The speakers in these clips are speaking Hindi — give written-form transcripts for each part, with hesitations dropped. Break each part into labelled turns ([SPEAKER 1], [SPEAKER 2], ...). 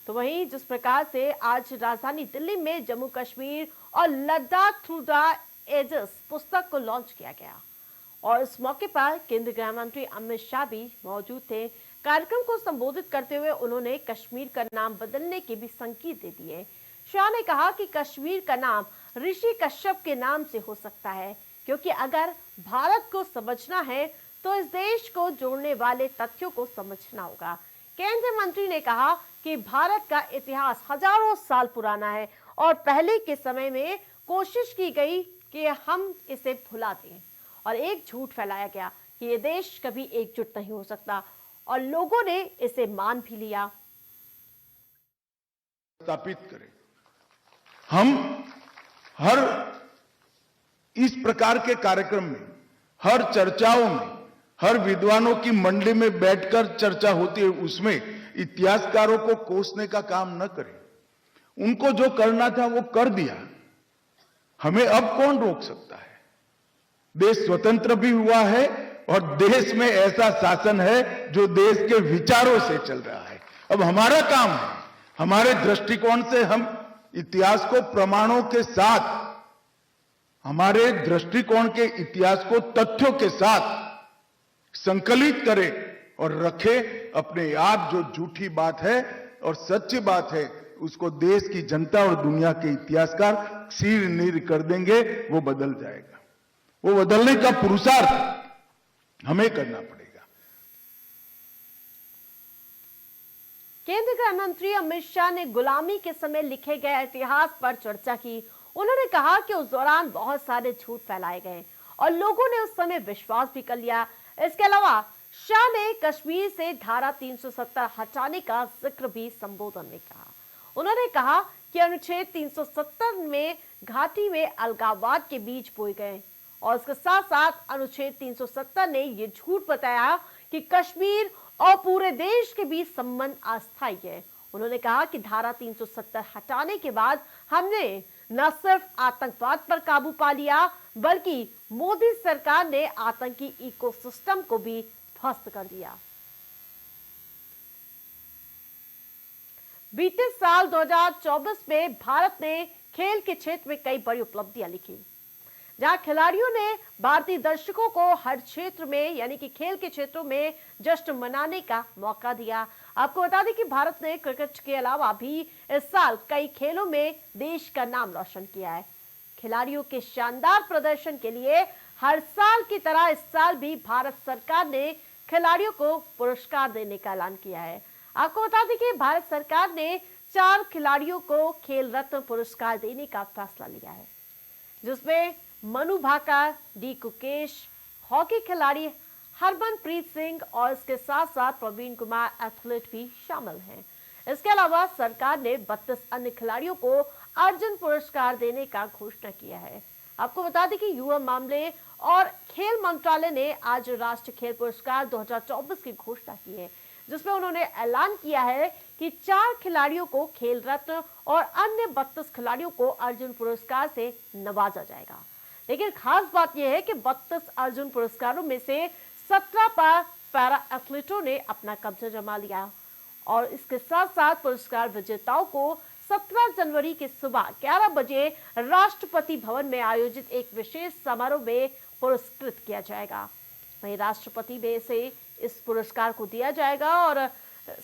[SPEAKER 1] तो वहीं जिस प्रकार से आज राजधानी दिल्ली में जम्मू कश्मीर और लद्दाख थ्रू द एजेस पुस्तक को लॉन्च किया गया और इस मौके पर केंद्रीय गृह मंत्री अमित शाह भी मौजूद थे। कार्यक्रम को संबोधित करते हुए उन्होंने कश्मीर का नाम बदलने के भी संकेत दे दिए। शाह ने कहा कि कश्मीर का नाम ऋषि कश्यप के नाम से हो सकता है, क्योंकि अगर भारत को समझना है तो इस देश को जोड़ने वाले तथ्यों को समझना होगा। केंद्रीय मंत्री ने कहा कि भारत का इतिहास हजारों साल पुराना है और पहले के समय में कोशिश की गई कि हम इसे भुला दें और एक झूठ फैलाया गया कि ये देश कभी एकजुट नहीं हो सकता और लोगों ने इसे मान भी लिया।
[SPEAKER 2] स्थापित करें। हम हर इस प्रकार के कार्यक्रम में, हर चर्चाओं में, हर विद्वानों की मंडली में बैठकर चर्चा होती है, उसमें इतिहासकारों को कोसने का काम न करें। उनको जो करना था वो कर दिया, हमें अब कौन रोक सकता है? देश स्वतंत्र भी हुआ है और देश में ऐसा शासन है जो देश के विचारों से चल रहा है। अब हमारा काम है, हमारे दृष्टिकोण से हम इतिहास को प्रमाणों के साथ, हमारे दृष्टिकोण के इतिहास को तथ्यों के साथ संकलित करें और रखें। अपने आप जो झूठी बात है और सच्ची बात है उसको देश की जनता और दुनिया के इतिहासकार सिर नीर कर देंगे, वो बदल जाएगा। वो बदलने का पुरुषार्थ हमें करना पड़ेगा।
[SPEAKER 1] केंद्रीय गृह मंत्री अमित शाह ने गुलामी के समय लिखे गए इतिहास पर चर्चा की। उन्होंने कहा कि उस दौरान बहुत सारे झूठ फैलाए गए और लोगों ने उस समय विश्वास भी कर लिया। इसके अलावा शाह ने कश्मीर से धारा 370 हटाने का जिक्र भी संबोधन में कहा। उन्होंने कहा कि अनुच्छेद 370 में घाटी में अलगाववाद के बीज बोए गए और इसके साथ साथ अनुच्छेद 370 ने यह झूठ बताया कि कश्मीर और पूरे देश के बीच संबंध अस्थायी है। उन्होंने कहा कि धारा 370 हटाने के बाद हमने न सिर्फ आतंकवाद पर काबू पा लिया, बल्कि मोदी सरकार ने आतंकी इकोसिस्टम को भी ध्वस्त कर दिया। बीते साल 2024 में भारत ने खेल के क्षेत्र में कई बड़ी उपलब्धियां लिखी, जहां खिलाड़ियों ने भारतीय दर्शकों को हर क्षेत्र में यानी कि खेल के क्षेत्रों में जश्न मनाने का मौका दिया। आपको बता दें कि भारत ने क्रिकेट के अलावा भी इस साल कई खेलों में देश का नाम रोशन किया है। खिलाड़ियों के शानदार प्रदर्शन के लिए हर साल की तरह इस साल भी भारत सरकार ने खिलाड़ियों को पुरस्कार देने का ऐलान किया है। आपको बता दें कि भारत सरकार ने 4 खिलाड़ियों को खेल रत्न पुरस्कार देने का फैसला लिया है, जिसमें मनु भाकर, डी कुकेश, हॉकी खिलाड़ी हरमनप्रीत सिंह और इसके साथ साथ प्रवीण कुमार एथलीट भी शामिल हैं। इसके अलावा सरकार ने 32 अन्य खिलाड़ियों को अर्जुन पुरस्कार देने का घोषणा किया है। आपको बता दें कि युवा मामले और खेल मंत्रालय ने आज राष्ट्रीय खेल पुरस्कार 2024 की घोषणा की है, जिसमें उन्होंने ऐलान किया है कि 4 खिलाड़ियों को खेल रत्न और अन्य 32 खिलाड़ियों को अर्जुन पुरस्कार से नवाजा जाएगा। लेकिन खास बात यह है कि 32 अर्जुन पुरस्कारों में से 17 पर पैरा एथलीटों ने अपना कब्जा जमा लिया और इसके साथ साथ पुरस्कार विजेताओं को 17 जनवरी की सुबह 11 बजे राष्ट्रपति भवन में आयोजित एक विशेष समारोह में पुरस्कृत किया जाएगा। वहीं राष्ट्रपति में से इस पुरस्कार को दिया जाएगा और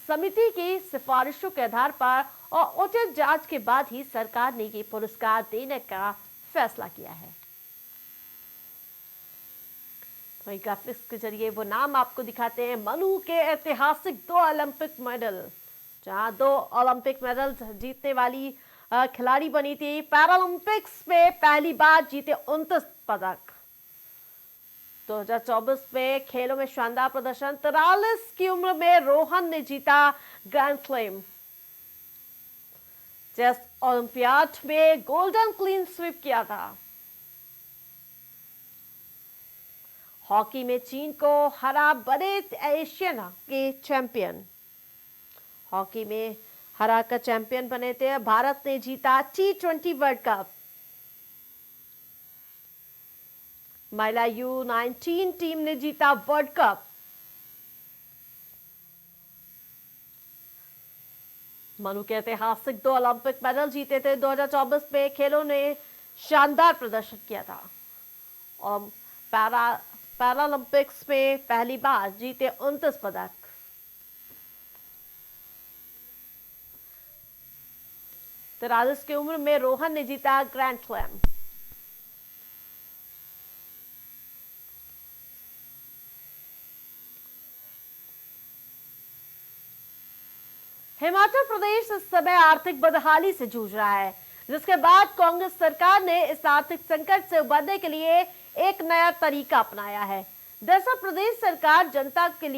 [SPEAKER 1] समिति की सिफारिशों के आधार पर और उचित जांच के बाद ही सरकार ने ये पुरस्कार देने का फैसला किया है। तो ग्राफिक्स के जरिए वो नाम आपको दिखाते हैं। मनु के ऐतिहासिक 2 ओलंपिक मेडल, जहां 2 ओलंपिक मेडल जीतने वाली खिलाड़ी बनी थी। पैरालंपिक्स में पहली बार जीते 29 पदक। 2024 में खेलों में शानदार प्रदर्शन, 43 की उम्र में रोहन ने जीता ग्रैंड स्लैम। चेस ओलंपियाड में गोल्डन क्लीन स्वीप किया था। हॉकी में चीन को हरा बने एशियन के चैंपियन। हॉकी में हरा कर चैंपियन बने थे। भारत ने जीता T20 वर्ल्ड कप। महिला U19 टीम ने जीता वर्ल्ड कप। मनु के ऐतिहासिक 2 ओलंपिक मेडल जीते थे। 2024 में खेलों ने शानदार प्रदर्शन किया था और पैरालंपिक्स में पहली बार जीते 29 पदक। तिरालीस की उम्र में रोहन ने जीता ग्रैंड स्लैम। हिमाचल प्रदेश इस समय आर्थिक बदहाली से जूझ रहा है, जिसके बाद कांग्रेस सरकार ने इस आर्थिक संकट से उबरने के लिए एक नया तरीका अपनाया है। दरअसल प्रदेश सरकार जनता के लिए